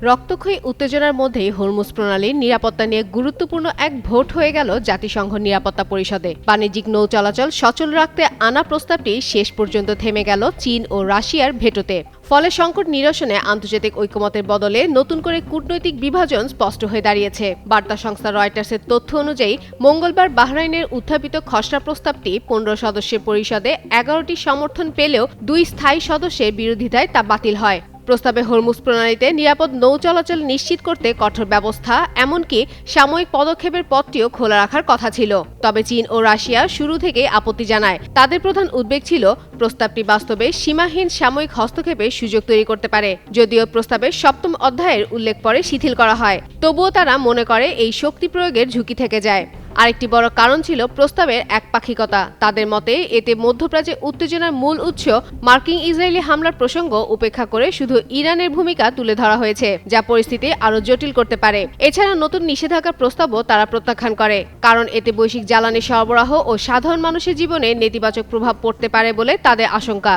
রক্তক্ষয়ী উত্তেজনার মধ্যেই হরমুজ প্রণালীর নিরাপত্তা নিয়ে গুরুত্বপূর্ণ এক ভোট হয়ে গেল জাতিসংঘ নিরাপত্তা পরিষদে। বাণিজ্যিক নৌ চলাচল সচল রাখতে আনা প্রস্তাবটি শেষ পর্যন্ত থেমে গেল চীন ও রাশিয়ার ভেটোতে। ফলে সংকট নিরসনে আন্তর্জাতিক ঐকমত্যের বদলে নতুন করে কূটনৈতিক বিভাজন স্পষ্ট হয়ে দাঁড়িয়েছে। বার্তা সংস্থা রয়টার্সের তথ্য অনুযায়ী মঙ্গলবার বাহরাইনের উত্থাপিত খসড়া প্রস্তাবটি 15 সদস্যের পরিষদে 11টি সমর্থন পেলেও 2 স্থায়ী সদস্যের বিরোধিতায় তা বাতিল হয়। প্রস্তাবে হরমুজ প্রণালীতে নিরাপদ নৌ চলাচল নিশ্চিত করতে কঠোর ব্যবস্থা, এমনকি সাময়িক পদক্ষেপের পথটিও খোলা রাখার কথা ছিল। তবে চীন ও রাশিয়া শুরু থেকেই আপত্তি জানায়। তাদের প্রধান উদ্বেগ ছিল প্রস্তাবটি বাস্তবে সীমাহীন সাময়িক হস্তক্ষেপের সুযোগ তৈরি করতে পারে। যদিও প্রস্তাবের 7ম অধ্যায়ের উল্লেখ পরে শিথিল করা হয়, তবুও তারা মনে করে এই শক্তি প্রয়োগের ঝুঁকি থেকে যায়। আরেকটি বড় কারণ ছিল প্রস্তাবের একপাক্ষিকতা। তাদের মতে এতে মধ্যপ্রাচ্যে উত্তেজনার মূল উৎস মার্কিন ইসরায়েলি হামলার প্রসঙ্গ উপেক্ষা করে শুধু ইরানের ভূমিকা তুলে ধরা হয়েছে, যা পরিস্থিতি আরও জটিল করতে পারে। এছাড়া নতুন নিষেধাজ্ঞার প্রস্তাবও তারা প্রত্যাখ্যান করে, কারণ এতে বৈশ্বিক জ্বালানি সরবরাহ ও সাধারণ মানুষের জীবনে নেতিবাচক প্রভাব পড়তে পারে বলে তাদের আশঙ্কা।